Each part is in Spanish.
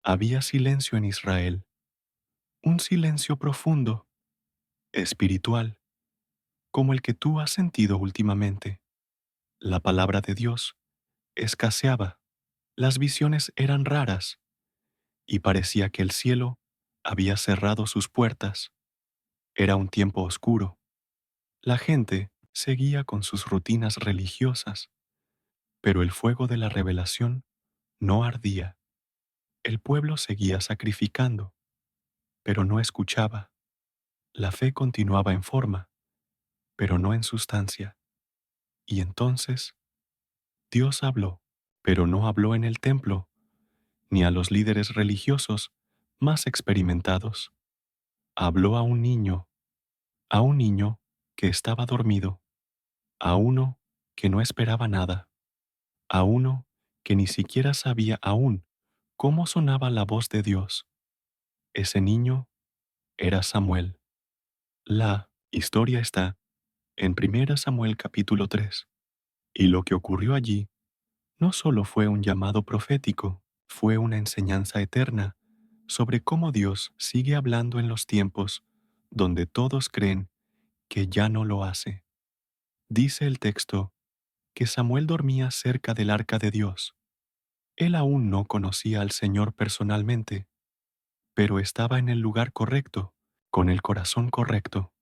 Había silencio en Israel, un silencio profundo, espiritual, como el que tú has sentido últimamente. La palabra de Dios escaseaba, las visiones eran raras, y parecía que el cielo había cerrado sus puertas. Era un tiempo oscuro. La gente seguía con sus rutinas religiosas, pero el fuego de la revelación no ardía. El pueblo seguía sacrificando, pero no escuchaba. La fe continuaba en forma, pero no en sustancia. Y entonces Dios habló, pero no habló en el templo, ni a los líderes religiosos más experimentados. Habló a un niño que estaba dormido, a uno que no esperaba nada, a uno que ni siquiera sabía aún cómo sonaba la voz de Dios. Ese niño era Samuel. La historia está en 1 Samuel capítulo 3. Y lo que ocurrió allí no solo fue un llamado profético, fue una enseñanza eterna sobre cómo Dios sigue hablando en los tiempos donde todos creen que ya no lo hace. Dice el texto que Samuel dormía cerca del arca de Dios. Él aún no conocía al Señor personalmente, pero estaba en el lugar correcto, con el corazón correcto.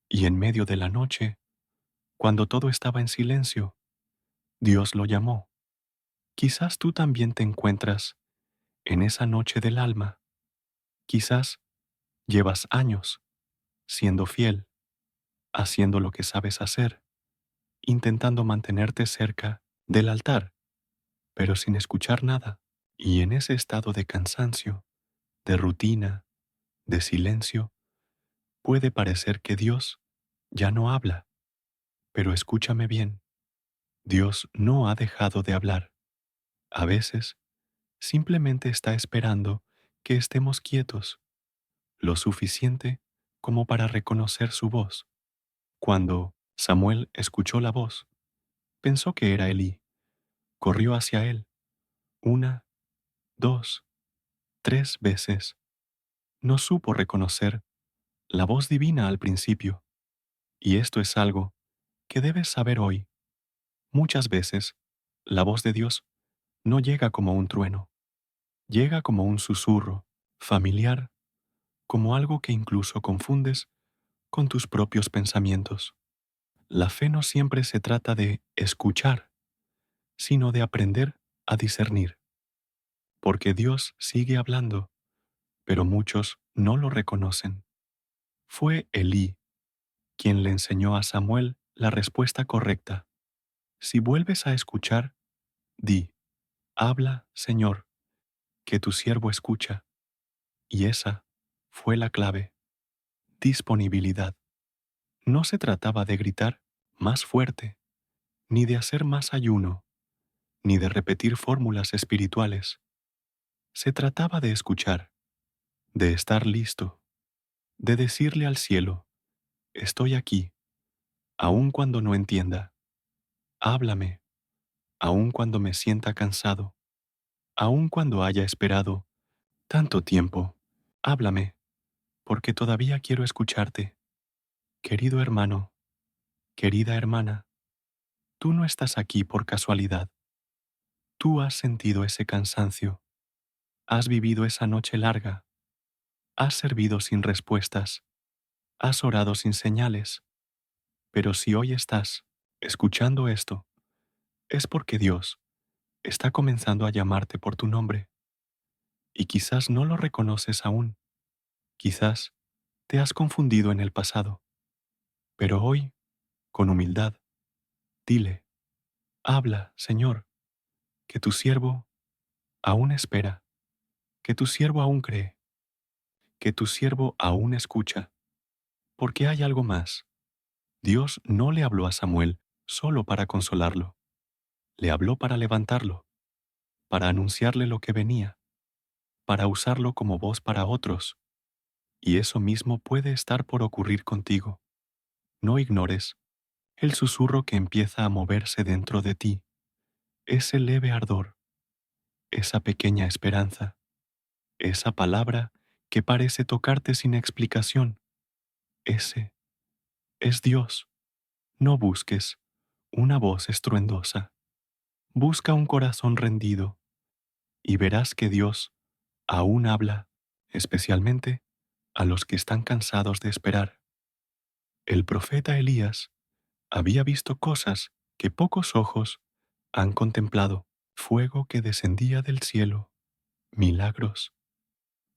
Y en medio de la noche, cuando todo estaba en silencio, Dios lo llamó. Quizás tú también te encuentras en esa noche del alma. Quizás llevas años siendo fiel, haciendo lo que sabes hacer, intentando mantenerte cerca del altar, pero sin escuchar nada. Y en ese estado de cansancio, de rutina, de silencio, puede parecer que Dios ya no habla. Pero escúchame bien, Dios no ha dejado de hablar. A veces, simplemente está esperando que estemos quietos, lo suficiente como para reconocer su voz. Cuando Samuel escuchó la voz, pensó que era Elí. Corrió hacia él, una, dos, tres veces. No supo reconocer la voz divina al principio. Y esto es algo que debes saber hoy. Muchas veces, la voz de Dios no llega como un trueno, llega como un susurro, familiar, como algo que incluso confundes con tus propios pensamientos. La fe no siempre se trata de escuchar, sino de aprender a discernir, porque Dios sigue hablando, pero muchos no lo reconocen. Fue Elí quien le enseñó a Samuel la respuesta correcta. Si vuelves a escuchar, di, habla, Señor, que tu siervo escucha. Y esa fue la clave. Disponibilidad. No se trataba de gritar más fuerte, ni de hacer más ayuno, ni de repetir fórmulas espirituales. Se trataba de escuchar, de estar listo, de decirle al cielo, estoy aquí, aun cuando no entienda. Háblame, aun cuando me sienta cansado, aun cuando haya esperado tanto tiempo. Háblame, porque todavía quiero escucharte. Querido hermano, querida hermana, tú no estás aquí por casualidad. Tú has sentido ese cansancio, has vivido esa noche larga, has servido sin respuestas, has orado sin señales, pero si hoy estás escuchando esto, es porque Dios está comenzando a llamarte por tu nombre, y quizás no lo reconoces aún, quizás te has confundido en el pasado, pero hoy, con humildad, dile, habla, Señor, que tu siervo aún espera, que tu siervo aún cree, que tu siervo aún escucha, porque hay algo más. Dios no le habló a Samuel solo para consolarlo, le habló para levantarlo, para anunciarle lo que venía, para usarlo como voz para otros, y eso mismo puede estar por ocurrir contigo. No ignores el susurro que empieza a moverse dentro de ti, ese leve ardor, esa pequeña esperanza. esa palabra que parece tocarte sin explicación. Ese es Dios. No busques una voz estruendosa. Busca un corazón rendido y verás que Dios aún habla, especialmente a los que están cansados de esperar. El profeta Elías había visto cosas que pocos ojos han contemplado: fuego que descendía del cielo, milagros,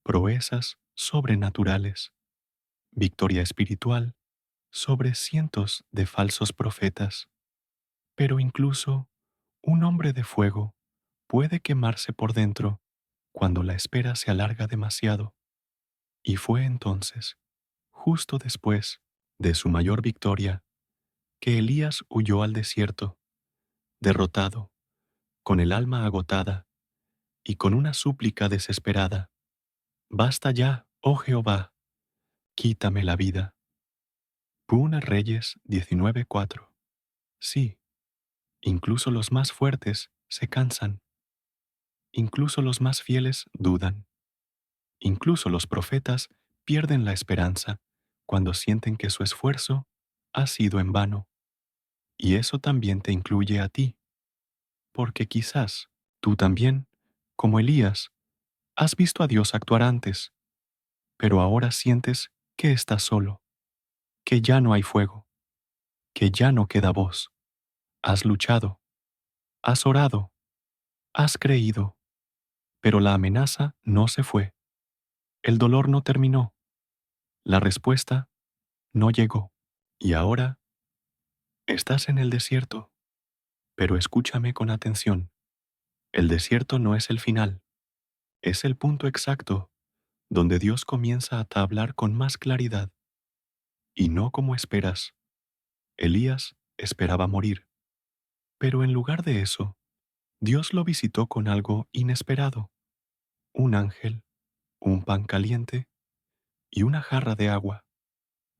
proezas sobrenaturales, victoria espiritual sobre cientos de falsos profetas. Pero incluso un hombre de fuego puede quemarse por dentro cuando la espera se alarga demasiado. Y fue entonces, justo después de su mayor victoria, que Elías huyó al desierto, derrotado, con el alma agotada y con una súplica desesperada: «Basta ya, oh Jehová, quítame la vida». Puna Reyes 19:4. Sí, incluso los más fuertes se cansan, incluso los más fieles dudan, incluso los profetas pierden la esperanza cuando sienten que su esfuerzo ha sido en vano. Y eso también te incluye a ti, porque quizás tú también, como Elías, has visto a Dios actuar antes, pero ahora sientes que estás solo, que ya no hay fuego, que ya no queda voz. Has luchado, has orado, has creído, pero la amenaza no se fue, el dolor no terminó, la respuesta no llegó. Y ahora estás en el desierto, pero escúchame con atención. El desierto no es el final, es el punto exacto donde Dios comienza a hablar con más claridad, y no como esperas. Elías esperaba morir, pero en lugar de eso, Dios lo visitó con algo inesperado: un ángel, un pan caliente y una jarra de agua.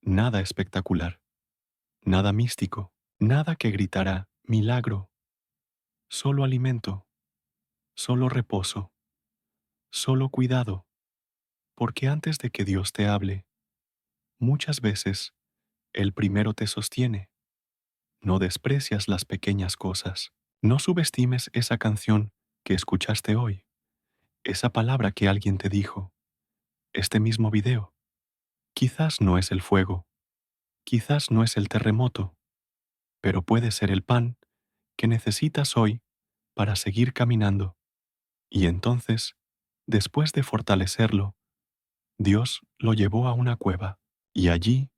Nada espectacular, nada místico, nada que gritara milagro, solo alimento, solo reposo, solo cuidado, porque antes de que Dios te hable, muchas veces Él primero te sostiene. No desprecias las pequeñas cosas. No subestimes esa canción que escuchaste hoy, esa palabra que alguien te dijo, este mismo video. Quizás no es el fuego, quizás no es el terremoto, pero puede ser el pan que necesitas hoy para seguir caminando. Y entonces, después de fortalecerlo, Dios lo llevó a una cueva, y allí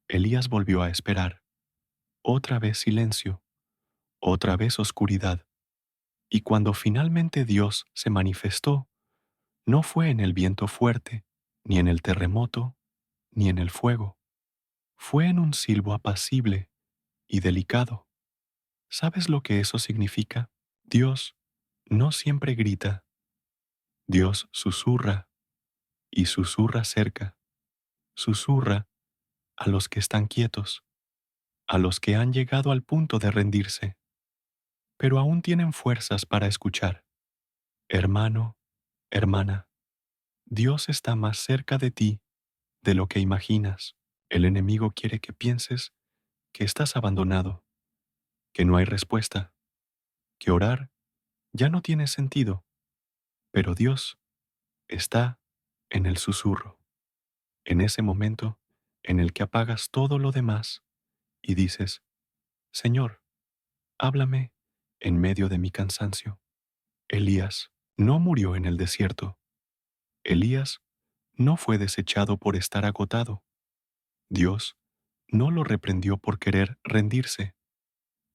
Elías volvió a esperar. Otra vez silencio, otra vez oscuridad. Y cuando finalmente Dios se manifestó, no fue en el viento fuerte, ni en el terremoto, ni en el fuego. Fue en un silbo apacible y delicado. ¿Sabes lo que eso significa? Dios no siempre grita. Dios susurra, y susurra cerca. Susurra a los que están quietos, a los que han llegado al punto de rendirse, pero aún tienen fuerzas para escuchar. Hermano, hermana, Dios está más cerca de ti de lo que imaginas. El enemigo quiere que pienses que estás abandonado, que no hay respuesta, que orar ya no tiene sentido, pero Dios está en el susurro, en ese momento en el que apagas todo lo demás y dices: Señor, háblame en medio de mi cansancio. Elías no murió en el desierto. Elías no fue desechado por estar agotado. Dios no lo reprendió por querer rendirse.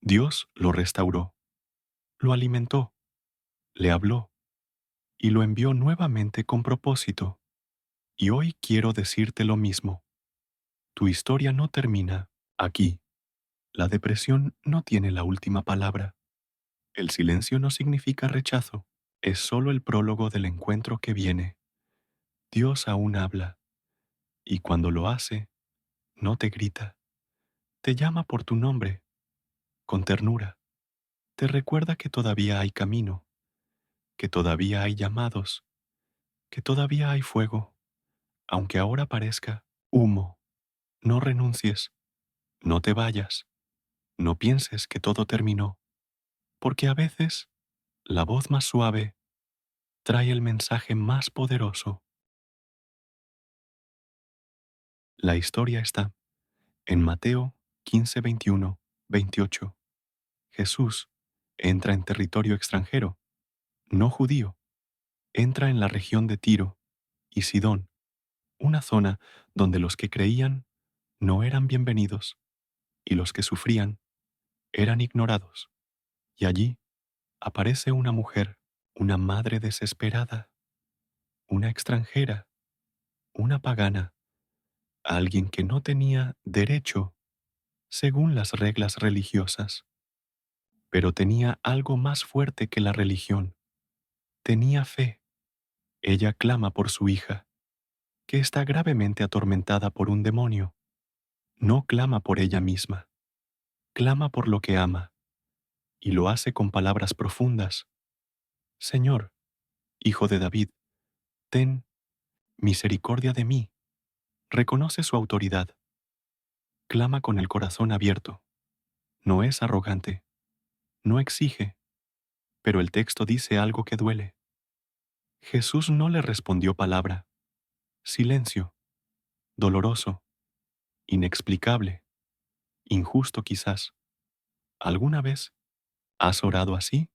Dios lo restauró, lo alimentó, le habló y lo envió nuevamente con propósito. Y hoy quiero decirte lo mismo. Tu historia no termina aquí. La depresión no tiene la última palabra. El silencio no significa rechazo. Es solo el prólogo del encuentro que viene. Dios aún habla, y cuando lo hace, no te grita. Te llama por tu nombre, con ternura. Te recuerda que todavía hay camino, que todavía hay llamados, que todavía hay fuego, aunque ahora parezca humo. No renuncies, no te vayas, no pienses que todo terminó, porque a veces la voz más suave trae el mensaje más poderoso. La historia está en Mateo 15, 21, 28. Jesús entra en territorio extranjero, no judío, entra en la región de Tiro y Sidón, una zona donde los que creían no eran bienvenidos y los que sufrían eran ignorados. Y allí aparece una mujer, una madre desesperada, una extranjera, una pagana, alguien que no tenía derecho según las reglas religiosas, pero tenía algo más fuerte que la religión. Tenía fe. Ella clama por su hija, que está gravemente atormentada por un demonio. No clama por ella misma, clama por lo que ama, y lo hace con palabras profundas. Señor, Hijo de David, ten misericordia de mí. Reconoce su autoridad. Clama con el corazón abierto. No es arrogante, no exige, pero el texto dice algo que duele. Jesús no le respondió palabra. Silencio, doloroso, inexplicable, injusto quizás. ¿Alguna vez has orado así?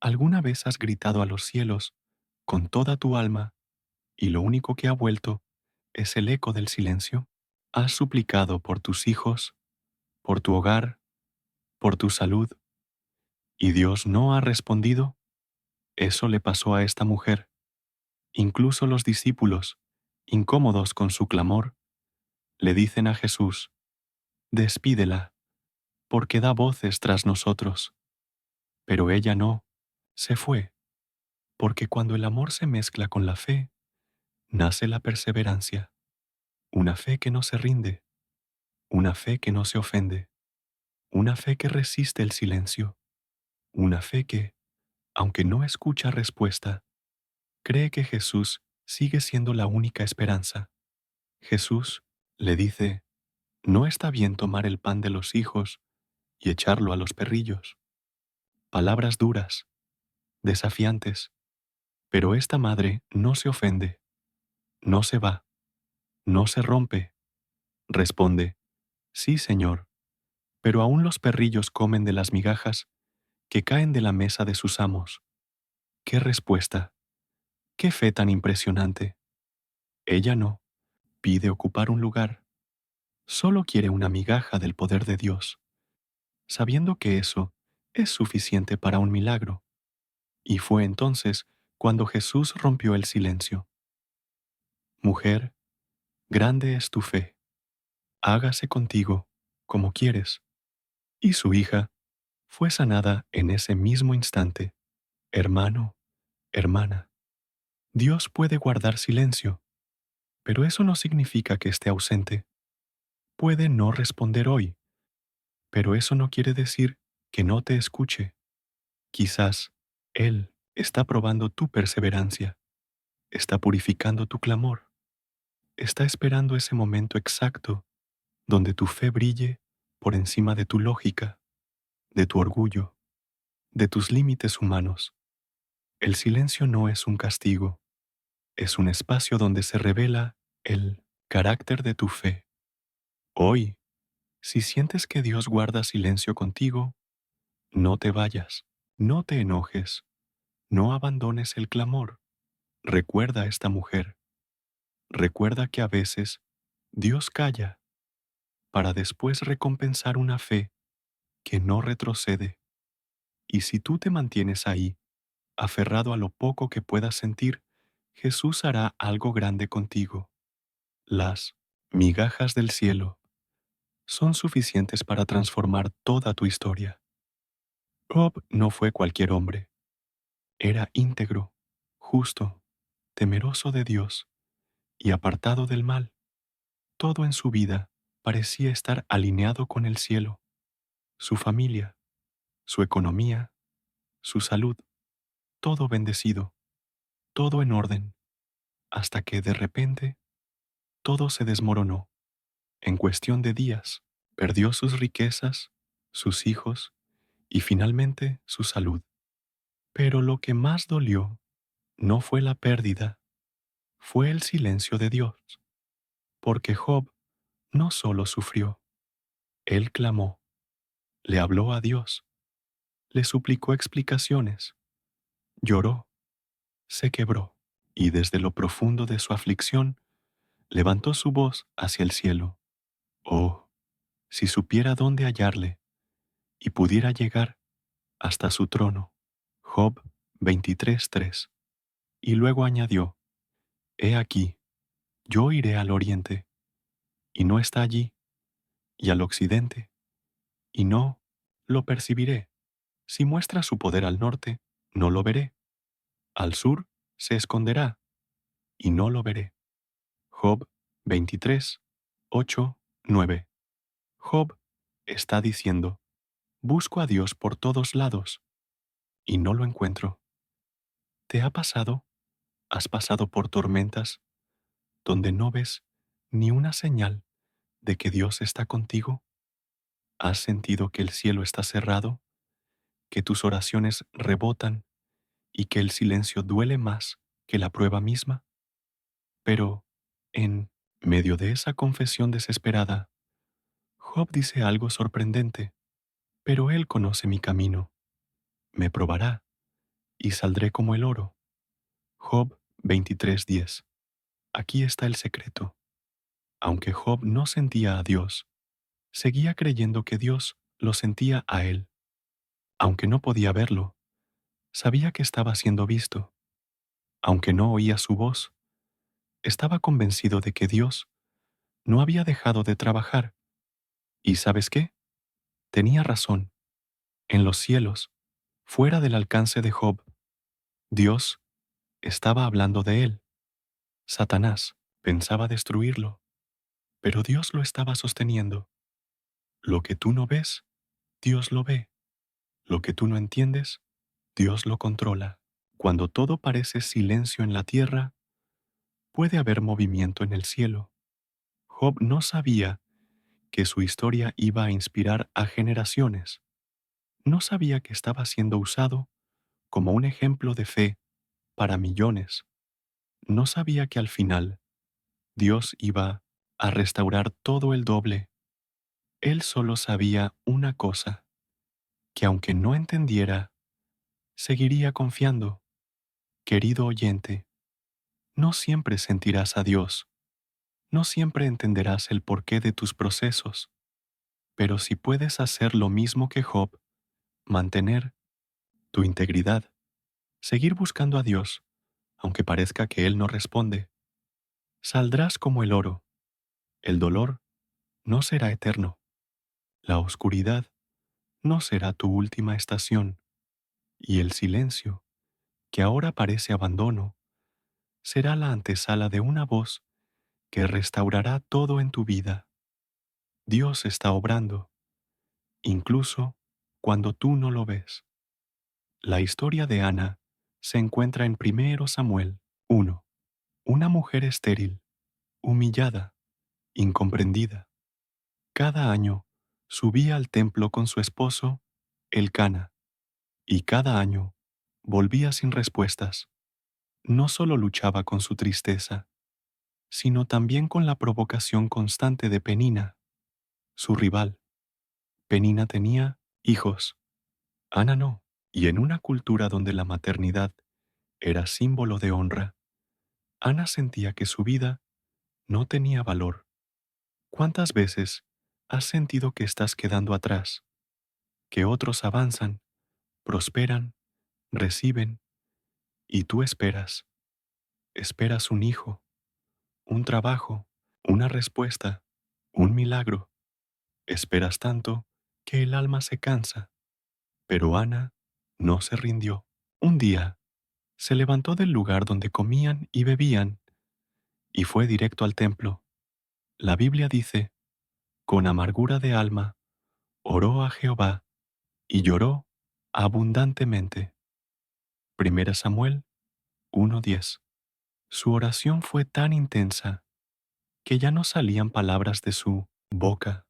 ¿Alguna vez has gritado a los cielos con toda tu alma y lo único que ha vuelto es el eco del silencio? ¿Has suplicado por tus hijos, por tu hogar, por tu salud, y Dios no ha respondido? Eso le pasó a esta mujer. Incluso los discípulos, incómodos con su clamor, le dicen a Jesús, despídela, porque da voces tras nosotros. Pero ella no, se fue, porque cuando el amor se mezcla con la fe, nace la perseverancia, una fe que no se rinde, una fe que no se ofende, una fe que resiste el silencio, una fe que, aunque no escucha respuesta, cree que Jesús sigue siendo la única esperanza. Jesús le dice, no está bien tomar el pan de los hijos y echarlo a los perrillos. Palabras duras, desafiantes, pero esta madre no se ofende, no se va, no se rompe. Responde, sí, Señor, pero aún los perrillos comen de las migajas que caen de la mesa de sus amos. ¡Qué respuesta! ¡Qué fe tan impresionante! Ella no pide ocupar un lugar, solo quiere una migaja del poder de Dios, sabiendo que eso es suficiente para un milagro. Y fue entonces cuando Jesús rompió el silencio. Mujer, grande es tu fe, hágase contigo como quieres. Y su hija fue sanada en ese mismo instante. Hermano, hermana, Dios puede guardar silencio, pero eso no significa que esté ausente. Puede no responder hoy, pero eso no quiere decir que no te escuche. Quizás Él está probando tu perseverancia, está purificando tu clamor, está esperando ese momento exacto donde tu fe brille por encima de tu lógica, de tu orgullo, de tus límites humanos. El silencio no es un castigo, es un espacio donde se revela el carácter de tu fe. Hoy, si sientes que Dios guarda silencio contigo, no te vayas, no te enojes, no abandones el clamor. Recuerda a esta mujer, recuerda que a veces Dios calla para después recompensar una fe que no retrocede. Y si tú te mantienes ahí, aferrado a lo poco que puedas sentir, Jesús hará algo grande contigo. Las migajas del cielo son suficientes para transformar toda tu historia. Job no fue cualquier hombre. Era íntegro, justo, temeroso de Dios y apartado del mal. Todo en su vida parecía estar alineado con el cielo, su familia, su economía, su salud, todo bendecido, todo en orden. hasta que de repente todo se desmoronó. En cuestión de días, perdió sus riquezas, sus hijos y finalmente su salud. Pero lo que más dolió no fue la pérdida, fue el silencio de Dios, porque Job no solo sufrió, él clamó, le habló a Dios, le suplicó explicaciones, lloró, se quebró, y desde lo profundo de su aflicción levantó su voz hacia el cielo. Oh, si supiera dónde hallarle y pudiera llegar hasta su trono. Job 23:3. Y luego añadió, He aquí, yo iré al oriente, y no está allí, y al occidente, y no lo percibiré. Si muestra su poder al norte, no lo veré. Al sur se esconderá, y no lo veré. Job 23:8-9. Job está diciendo, busco a Dios por todos lados, y no lo encuentro. ¿Te ha pasado? ¿Has pasado por tormentas donde no ves ni una señal de que Dios está contigo? ¿Has sentido que el cielo está cerrado, que tus oraciones rebotan y que el silencio duele más que la prueba misma? Pero, en medio de esa confesión desesperada, Job dice algo sorprendente. Pero Él conoce mi camino, me probará, y saldré como el oro. Job 23:10. Aquí está el secreto. Aunque Job no sentía a Dios, seguía creyendo que Dios lo sentía a él. Aunque no podía verlo, sabía que estaba siendo visto. Aunque no oía su voz, estaba convencido de que Dios no había dejado de trabajar. ¿Y sabes qué? Tenía razón. En los cielos, fuera del alcance de Job, Dios estaba hablando de él. Satanás pensaba destruirlo, pero Dios lo estaba sosteniendo. Lo que tú no ves, Dios lo ve. Lo que tú no entiendes, Dios lo controla. Cuando todo parece silencio en la tierra, puede haber movimiento en el cielo. Job no sabía que su historia iba a inspirar a generaciones. No sabía que estaba siendo usado como un ejemplo de fe para millones. No sabía que al final Dios iba a restaurar todo el doble. Él solo sabía una cosa, que aunque no entendiera, seguiría confiando. Querido oyente, no siempre sentirás a Dios, no siempre entenderás el porqué de tus procesos, pero si puedes hacer lo mismo que Job, mantener tu integridad, seguir buscando a Dios, aunque parezca que Él no responde, saldrás como el oro. El dolor no será eterno. La oscuridad no será tu última estación. Y el silencio, que ahora parece abandono, será la antesala de una voz que restaurará todo en tu vida. Dios está obrando, incluso cuando tú no lo ves. La historia de Ana se encuentra en 1 Samuel 1. Una mujer estéril, humillada, incomprendida. Cada año subía al templo con su esposo, Elcana, y cada año volvía sin respuestas. No solo luchaba con su tristeza, sino también con la provocación constante de Penina, su rival. Penina tenía hijos, Ana no, y en una cultura donde la maternidad era símbolo de honra, Ana sentía que su vida no tenía valor. ¿Cuántas veces has sentido que estás quedando atrás, que otros avanzan, prosperan, reciben, y tú esperas? Esperas un hijo, un trabajo, una respuesta, un milagro. Esperas tanto que el alma se cansa. Pero Ana no se rindió. Un día, se levantó del lugar donde comían y bebían y fue directo al templo. La Biblia dice, con amargura de alma, oró a Jehová y lloró abundantemente. 1 Samuel 1:10. Su oración fue tan intensa que ya no salían palabras de su boca,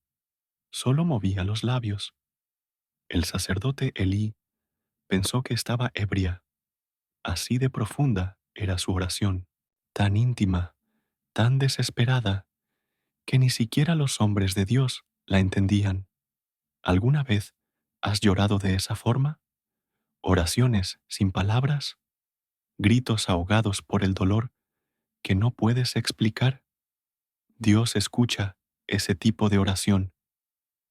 solo movía los labios. El sacerdote Elí pensó que estaba ebria, así de profunda era su oración, tan íntima, tan desesperada, que ni siquiera los hombres de Dios la entendían. ¿Alguna vez has llorado de esa forma? Oraciones sin palabras, gritos ahogados por el dolor que no puedes explicar. Dios escucha ese tipo de oración.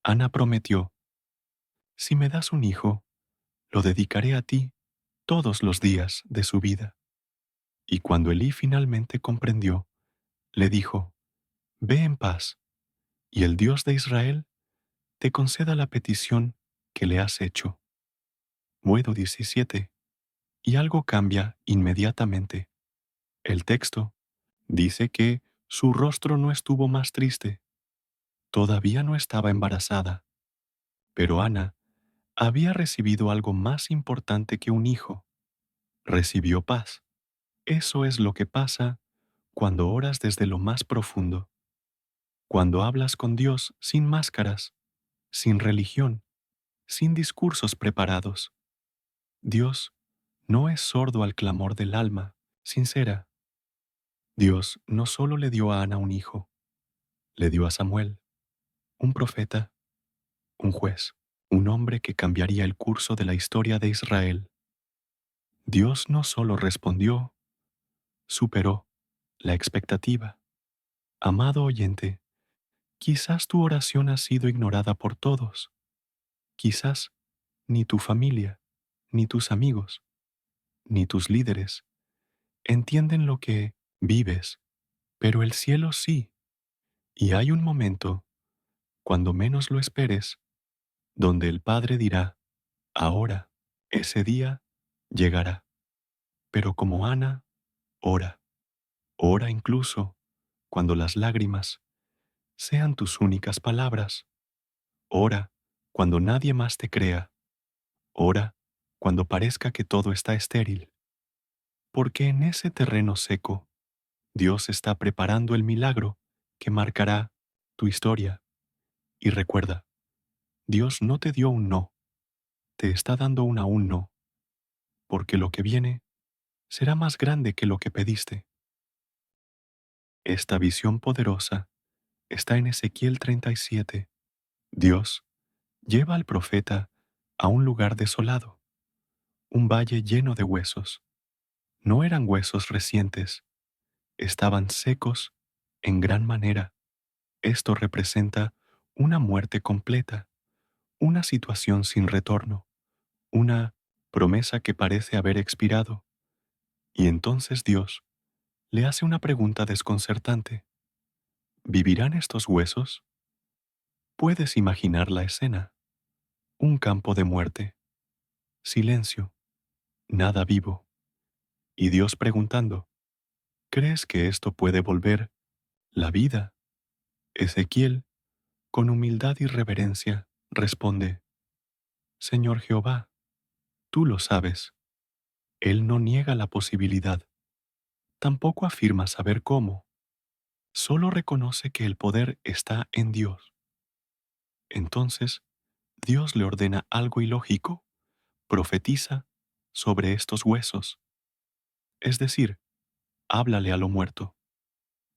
Ana prometió, si me das un hijo, lo dedicaré a ti todos los días de su vida. Y cuando Elí finalmente comprendió, le dijo, ve en paz, y el Dios de Israel te conceda la petición que le has hecho. Buedo 17. Y algo cambia inmediatamente. El texto dice que su rostro no estuvo más triste. Todavía no estaba embarazada, pero Ana había recibido algo más importante que un hijo. Recibió paz. Eso es lo que pasa cuando oras desde lo más profundo, cuando hablas con Dios sin máscaras, sin religión, sin discursos preparados. Dios no es sordo al clamor del alma sincera. Dios no solo le dio a Ana un hijo, le dio a Samuel, un profeta, un juez, un hombre que cambiaría el curso de la historia de Israel. Dios no solo respondió, superó la expectativa. Amado oyente, quizás tu oración ha sido ignorada por todos. Quizás ni tu familia, ni tus amigos, ni tus líderes entienden lo que vives, pero el cielo sí. Y hay un momento, cuando menos lo esperes, donde el Padre dirá, ahora, ese día llegará. Pero como Ana, ora, ora incluso cuando las lágrimas sean tus únicas palabras. Ora cuando nadie más te crea. Ora cuando parezca que todo está estéril. Porque en ese terreno seco, Dios está preparando el milagro que marcará tu historia. Y recuerda, Dios no te dio un no, te está dando un aún no, porque lo que viene será más grande que lo que pediste. Esta visión poderosa está en Ezequiel 37. Dios lleva al profeta a un lugar desolado, un valle lleno de huesos. No eran huesos recientes, estaban secos en gran manera. Esto representa una muerte completa, una situación sin retorno, una promesa que parece haber expirado. Y entonces Dios le hace una pregunta desconcertante. ¿Vivirán estos huesos? Puedes imaginar la escena. Un campo de muerte, silencio, nada vivo. Y Dios preguntando, ¿crees que esto puede volver la vida? Ezequiel, con humildad y reverencia, responde, Señor Jehová, tú lo sabes. Él no niega la posibilidad, tampoco afirma saber cómo, solo reconoce que el poder está en Dios. Entonces, Dios le ordena algo ilógico, profetiza sobre estos huesos, es decir, háblale a lo muerto,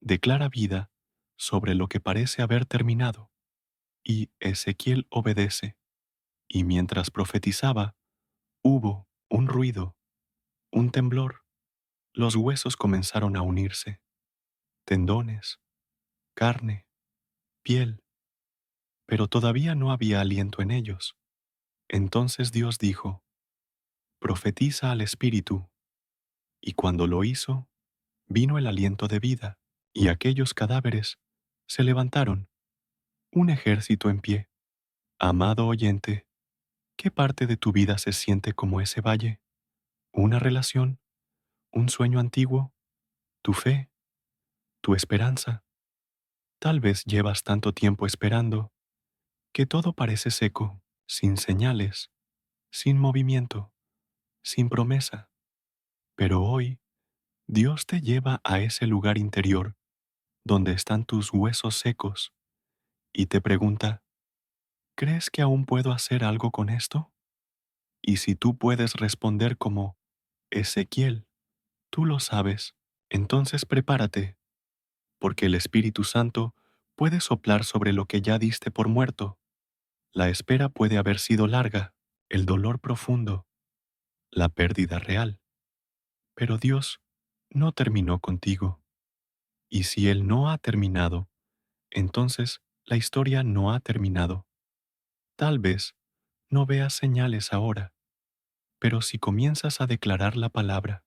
declara vida sobre lo que parece haber terminado, y Ezequiel obedece, y mientras profetizaba, hubo un ruido, un temblor, los huesos comenzaron a unirse, tendones, carne, piel, pero todavía no había aliento en ellos. Entonces Dios dijo, profetiza al Espíritu, y cuando lo hizo, vino el aliento de vida, y aquellos cadáveres se levantaron, un ejército en pie. Amado oyente, ¿qué parte de tu vida se siente como ese valle? ¿Una relación? ¿Un sueño antiguo? ¿Tu fe? ¿Tu esperanza? Tal vez llevas tanto tiempo esperando que todo parece seco, sin señales, sin movimiento, sin promesa. Pero hoy Dios te lleva a ese lugar interior donde están tus huesos secos y te pregunta, ¿crees que aún puedo hacer algo con esto? Y si tú puedes responder como, Ezequiel, tú lo sabes, entonces prepárate, porque el Espíritu Santo puede soplar sobre lo que ya diste por muerto. La espera puede haber sido larga, el dolor profundo, la pérdida real. Pero Dios no terminó contigo. Y si Él no ha terminado, entonces la historia no ha terminado. Tal vez no veas señales ahora, pero si comienzas a declarar la palabra,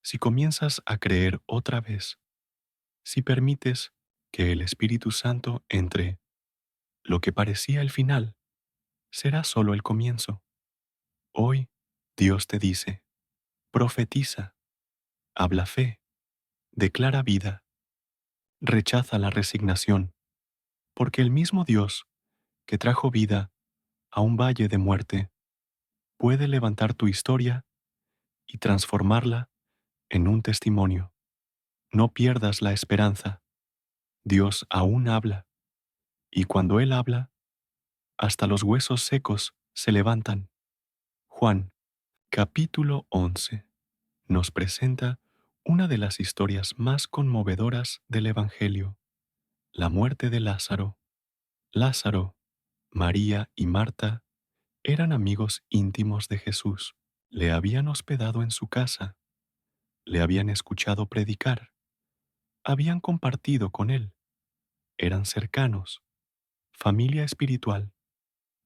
si comienzas a creer otra vez, si permites que el Espíritu Santo entre, lo que parecía el final será solo el comienzo. Hoy Dios te dice, profetiza, habla fe, declara vida, rechaza la resignación, porque el mismo Dios que trajo vida a un valle de muerte puede levantar tu historia y transformarla en un testimonio. No pierdas la esperanza. Dios aún habla, y cuando Él habla, hasta los huesos secos se levantan. Juan, capítulo 11, nos presenta una de las historias más conmovedoras del Evangelio, la muerte de Lázaro. Lázaro, María y Marta eran amigos íntimos de Jesús. Le habían hospedado en su casa, le habían escuchado predicar, habían compartido con él, eran cercanos, familia espiritual.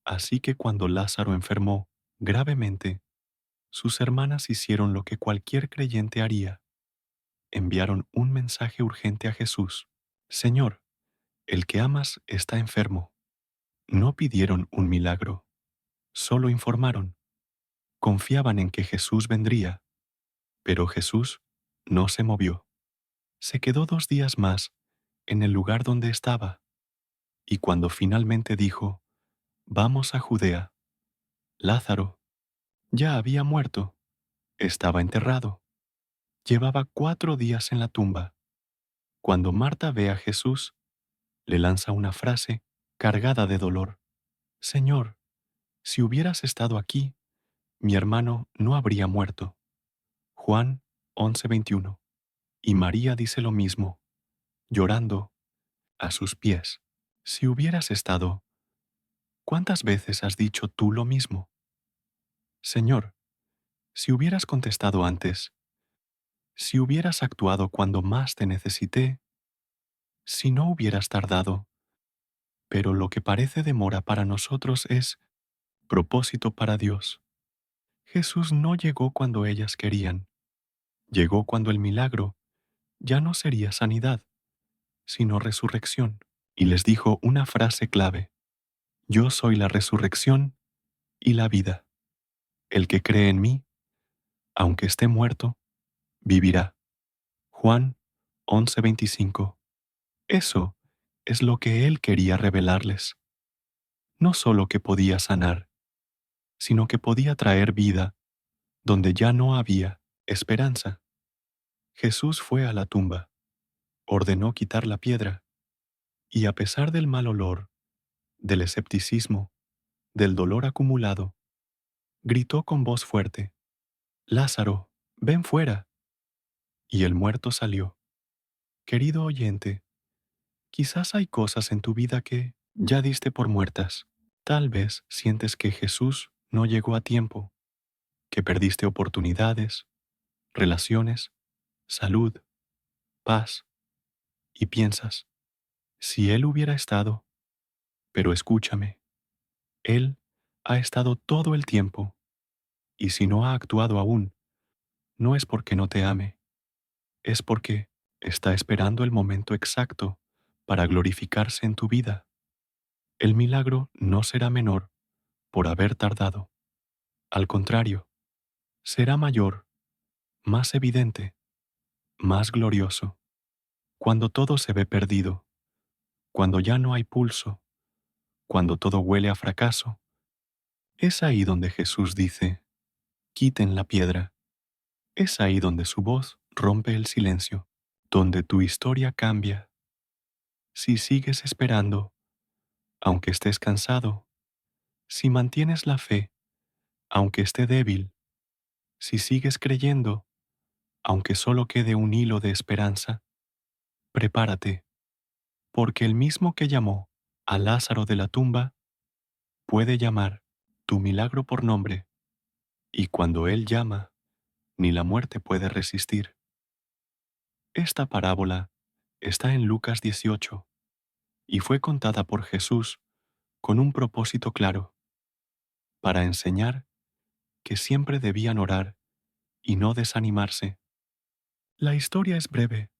Así que cuando Lázaro enfermó gravemente, sus hermanas hicieron lo que cualquier creyente haría. Enviaron un mensaje urgente a Jesús. Señor, el que amas está enfermo. No pidieron un milagro, solo informaron. Confiaban en que Jesús vendría, pero Jesús no se movió. Se quedó 2 días más en el lugar donde estaba, y cuando finalmente dijo, vamos a Judea, Lázaro ya había muerto, estaba enterrado, llevaba 4 días en la tumba. Cuando Marta ve a Jesús, le lanza una frase cargada de dolor. Señor, si hubieras estado aquí, mi hermano no habría muerto. Juan 11:21. Y María dice lo mismo, llorando a sus pies. Si hubieras estado, ¿cuántas veces has dicho tú lo mismo? Señor, si hubieras contestado antes, si hubieras actuado cuando más te necesité, si no hubieras tardado, pero lo que parece demora para nosotros es propósito para Dios. Jesús no llegó cuando ellas querían, llegó cuando el milagro ya no sería sanidad, sino resurrección. Y les dijo una frase clave, yo soy la resurrección y la vida. El que cree en mí, aunque esté muerto, vivirá. Juan 11:25. Eso es lo que Él quería revelarles. No solo que podía sanar, sino que podía traer vida donde ya no había esperanza. Jesús fue a la tumba, ordenó quitar la piedra, y a pesar del mal olor, del escepticismo, del dolor acumulado, gritó con voz fuerte, Lázaro, ven fuera. Y el muerto salió. Querido oyente, quizás hay cosas en tu vida que ya diste por muertas. Tal vez sientes que Jesús no llegó a tiempo, que perdiste oportunidades, relaciones, salud, paz, y piensas, si Él hubiera estado, pero escúchame, Él ha estado todo el tiempo, y si no ha actuado aún, no es porque no te ame, es porque está esperando el momento exacto para glorificarse en tu vida. El milagro no será menor por haber tardado. Al contrario, será mayor, más evidente, más glorioso. Cuando todo se ve perdido, cuando ya no hay pulso, cuando todo huele a fracaso, es ahí donde Jesús dice, quiten la piedra. Es ahí donde su voz rompe el silencio, donde tu historia cambia. Si sigues esperando, aunque estés cansado, si mantienes la fe, aunque esté débil, si sigues creyendo, aunque solo quede un hilo de esperanza, prepárate, porque el mismo que llamó a Lázaro de la tumba puede llamar tu milagro por nombre, y cuando Él llama, ni la muerte puede resistir. Esta parábola está en Lucas 18 y fue contada por Jesús con un propósito claro, para enseñar que siempre debían orar y no desanimarse. La historia es breve,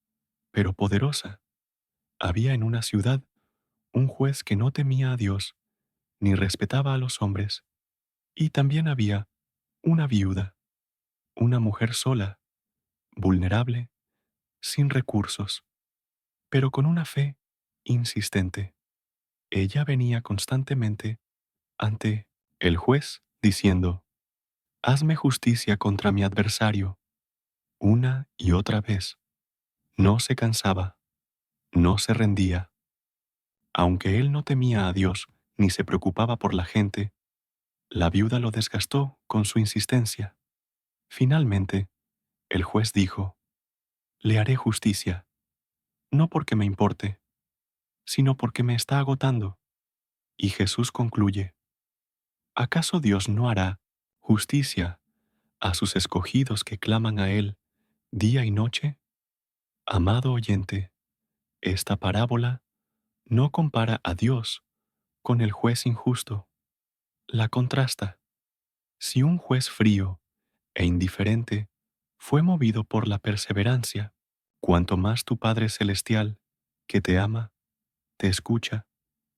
pero poderosa. Había en una ciudad un juez que no temía a Dios ni respetaba a los hombres, y también había una viuda, una mujer sola, vulnerable, sin recursos, pero con una fe insistente. Ella venía constantemente ante el juez diciendo: «Hazme justicia contra mi adversario», una y otra vez. No se cansaba, no se rendía. Aunque él no temía a Dios ni se preocupaba por la gente, la viuda lo desgastó con su insistencia. Finalmente, el juez dijo: «Le haré justicia, no porque me importe, sino porque me está agotando». Y Jesús concluye: ¿acaso Dios no hará justicia a sus escogidos que claman a Él día y noche? Amado oyente, esta parábola no compara a Dios con el juez injusto, la contrasta. Si un juez frío e indiferente fue movido por la perseverancia, cuanto más tu Padre Celestial, que te ama, te escucha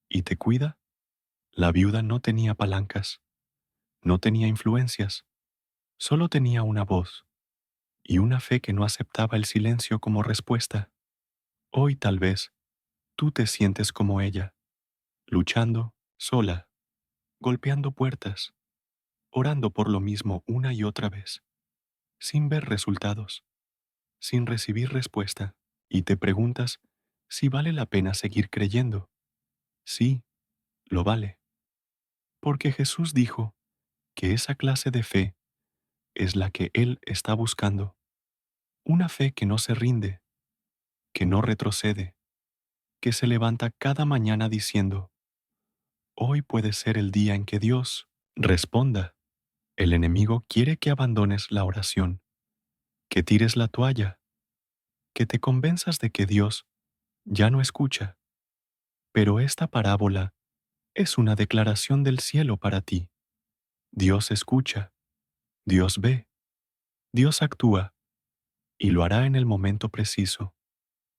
y te cuida. La viuda no tenía palancas, no tenía influencias, solo tenía una voz y una fe que no aceptaba el silencio como respuesta. Hoy tal vez tú te sientes como ella, luchando, sola, golpeando puertas, orando por lo mismo una y otra vez, sin ver resultados, sin recibir respuesta, y te preguntas si vale la pena seguir creyendo. Sí, lo vale, porque Jesús dijo que esa clase de fe es la que Él está buscando, una fe que no se rinde, que no retrocede, que se levanta cada mañana diciendo: «Hoy puede ser el día en que Dios responda». El enemigo quiere que abandones la oración, que tires la toalla, que te convenzas de que Dios ya no escucha. Pero esta parábola es una declaración del cielo para ti. Dios escucha, Dios ve, Dios actúa y lo hará en el momento preciso.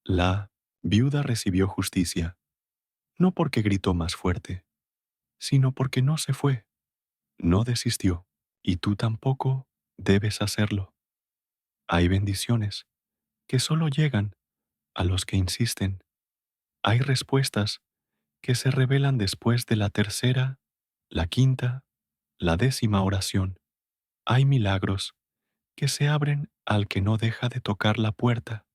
La viuda recibió justicia, no porque gritó más fuerte, sino porque no se fue, no desistió, y tú tampoco debes hacerlo. Hay bendiciones que solo llegan a los que insisten. Hay respuestas que se revelan después de la tercera, la quinta, la décima oración. Hay milagros que se abren al que no deja de tocar la puerta.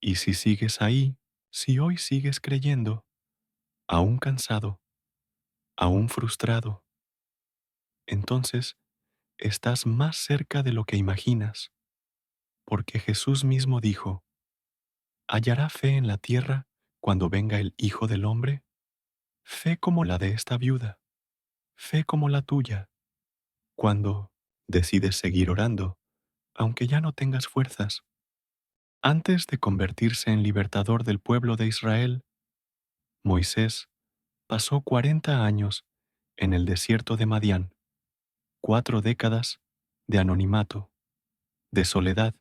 Y si sigues ahí, si hoy sigues creyendo, aún cansado, aún frustrado, entonces estás más cerca de lo que imaginas, porque Jesús mismo dijo: ¿hallará fe en la tierra cuando venga el Hijo del Hombre? Fe como la de esta viuda, fe como la tuya, cuando decides seguir orando, aunque ya no tengas fuerzas. Antes de convertirse en libertador del pueblo de Israel, Moisés pasó 40 años en el desierto de Madián, 4 décadas de anonimato, de soledad,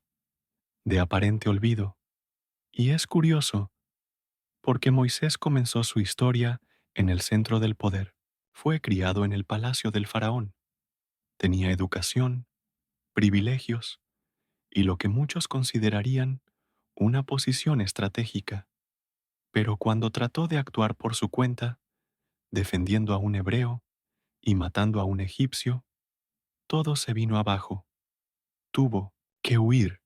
de aparente olvido. Y es curioso, porque Moisés comenzó su historia en el centro del poder. Fue criado en el palacio del faraón. Tenía educación, privilegios y lo que muchos considerarían una posición estratégica. Pero cuando trató de actuar por su cuenta, defendiendo a un hebreo y matando a un egipcio, todo se vino abajo. Tuvo que huir.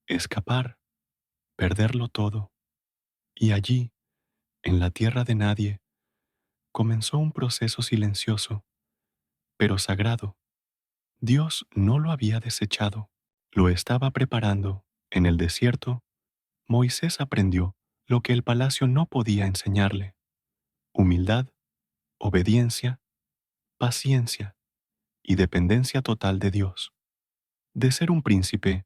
escapar, perderlo todo. Y allí, en la tierra de nadie, comenzó un proceso silencioso, pero sagrado. Dios no lo había desechado, lo estaba preparando. En el desierto, Moisés aprendió lo que el palacio no podía enseñarle: humildad, obediencia, paciencia y dependencia total de Dios. De ser un príncipe,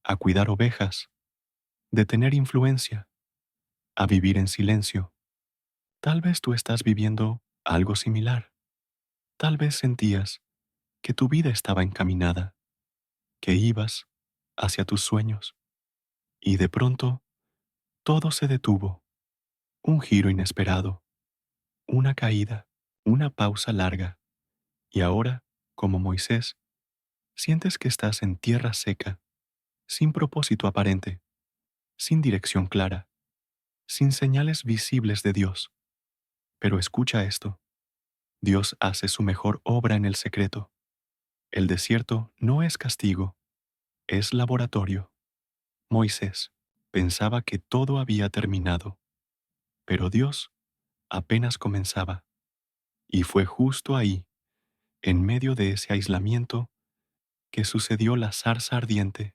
a cuidar ovejas, de tener influencia, a vivir en silencio. Tal vez tú estás viviendo algo similar. Tal vez sentías que tu vida estaba encaminada, que ibas hacia tus sueños, y de pronto todo se detuvo. Un giro inesperado, una caída, una pausa larga, y ahora, como Moisés, sientes que estás en tierra seca, sin propósito aparente, sin dirección clara, sin señales visibles de Dios. Pero escucha esto: Dios hace su mejor obra en el secreto. El desierto no es castigo, es laboratorio. Moisés pensaba que todo había terminado, pero Dios apenas comenzaba. Y fue justo ahí, en medio de ese aislamiento, que sucedió la zarza ardiente,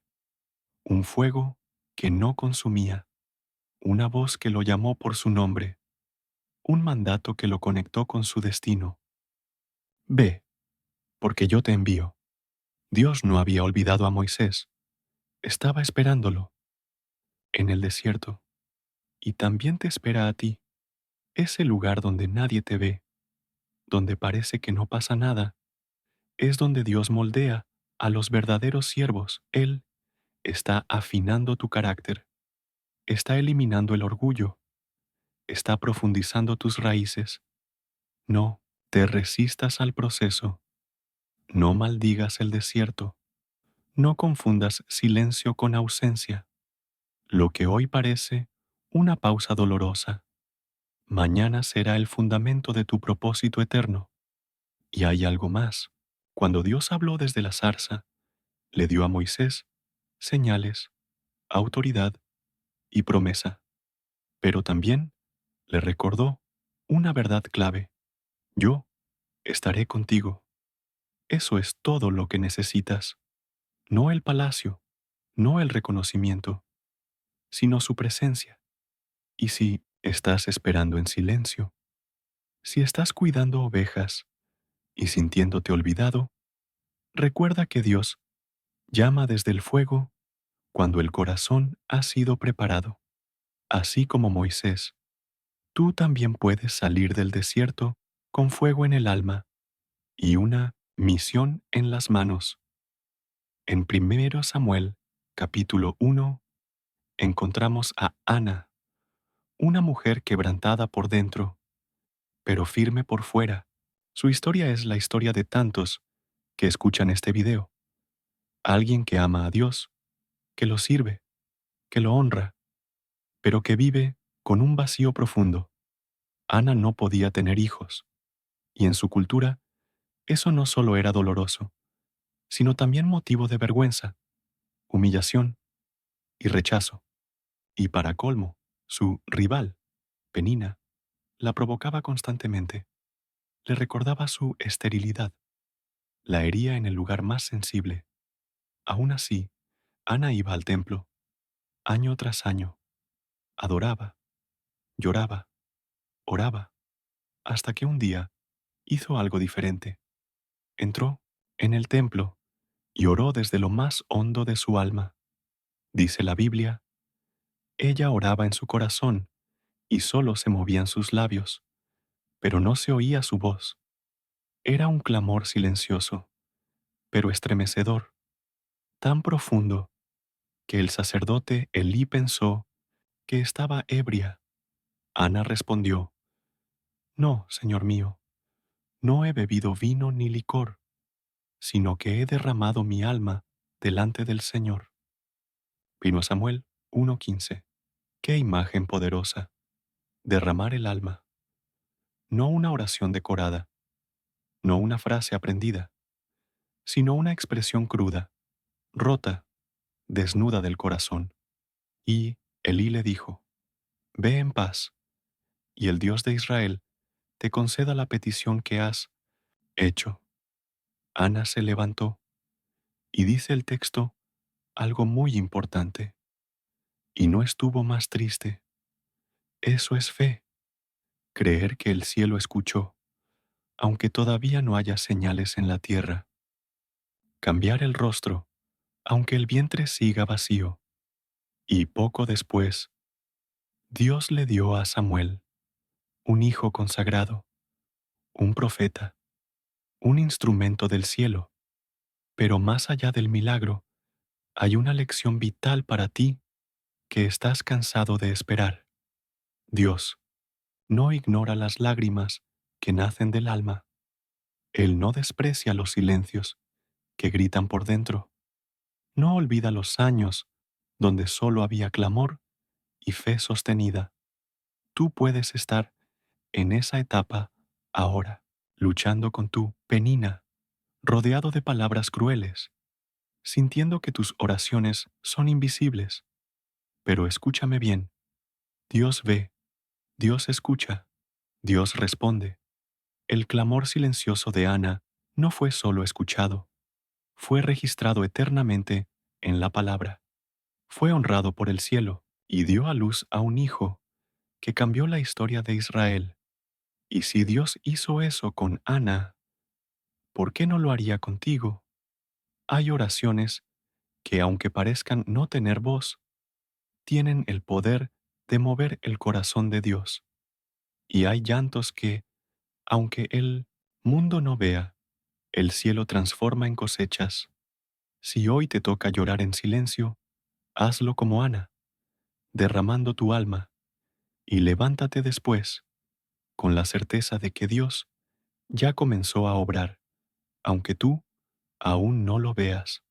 un fuego que no consumía, una voz que lo llamó por su nombre, un mandato que lo conectó con su destino. Ve, porque yo te envío. Dios no había olvidado a Moisés, estaba esperándolo en el desierto, y también te espera a ti, ese lugar donde nadie te ve, donde parece que no pasa nada. Es donde Dios moldea a los verdaderos siervos. Él está afinando tu carácter, está eliminando el orgullo, está profundizando tus raíces. No te resistas al proceso, no maldigas el desierto, no confundas silencio con ausencia. Lo que hoy parece una pausa dolorosa, mañana será el fundamento de tu propósito eterno. Y hay algo más. Cuando Dios habló desde la zarza, le dio a Moisés señales, autoridad y promesa, pero también le recordó una verdad clave: yo estaré contigo. Eso es todo lo que necesitas, no el palacio, no el reconocimiento, sino su presencia. Y si estás esperando en silencio, si estás cuidando ovejas y sintiéndote olvidado, recuerda que Dios llama desde el fuego cuando el corazón ha sido preparado. Así como Moisés, tú también puedes salir del desierto con fuego en el alma y una misión en las manos. En 1 Samuel, capítulo 1, encontramos a Ana, una mujer quebrantada por dentro, pero firme por fuera. Su historia es la historia de tantos que escuchan este video. Alguien que ama a Dios, que lo sirve, que lo honra, pero que vive con un vacío profundo. Ana no podía tener hijos, y en su cultura eso no solo era doloroso, sino también motivo de vergüenza, humillación y rechazo. Y para colmo, su rival, Penina, la provocaba constantemente, le recordaba su esterilidad, la hería en el lugar más sensible. Aún así, Ana iba al templo, año tras año, adoraba, lloraba, oraba, hasta que un día hizo algo diferente. Entró en el templo y oró desde lo más hondo de su alma. Dice la Biblia, ella oraba en su corazón y solo se movían sus labios, pero no se oía su voz. Era un clamor silencioso, pero estremecedor, tan profundo que el sacerdote Elí pensó que estaba ebria. Ana respondió, no, señor mío, no he bebido vino ni licor, sino que he derramado mi alma delante del Señor. 1 Samuel 1:15. Qué imagen poderosa. Derramar el alma. No una oración decorada, no una frase aprendida, sino una expresión cruda, rota, desnuda del corazón. Y Elí le dijo, Ve en paz, y el Dios de Israel te conceda la petición que has hecho. Ana se levantó, y dice el texto algo muy importante, y no estuvo más triste. Eso es fe, creer que el cielo escuchó, aunque todavía no haya señales en la tierra. Cambiar el rostro, aunque el vientre siga vacío. Y poco después, Dios le dio a Samuel un hijo consagrado, un profeta, un instrumento del cielo. Pero más allá del milagro, hay una lección vital para ti que estás cansado de esperar. Dios no ignora las lágrimas que nacen del alma. Él no desprecia los silencios que gritan por dentro. No olvida los años donde solo había clamor y fe sostenida. Tú puedes estar en esa etapa ahora, luchando con tu penina, rodeado de palabras crueles, sintiendo que tus oraciones son invisibles. Pero escúchame bien, Dios ve, Dios escucha, Dios responde. El clamor silencioso de Ana no fue solo escuchado, fue registrado eternamente en la palabra. Fue honrado por el cielo y dio a luz a un hijo que cambió la historia de Israel. Y si Dios hizo eso con Ana, ¿por qué no lo haría contigo? Hay oraciones que, aunque parezcan no tener voz, tienen el poder de mover el corazón de Dios. Y hay llantos que, aunque el mundo no vea, el cielo transforma en cosechas. Si hoy te toca llorar en silencio, hazlo como Ana, derramando tu alma, y levántate después, con la certeza de que Dios ya comenzó a obrar, aunque tú aún no lo veas.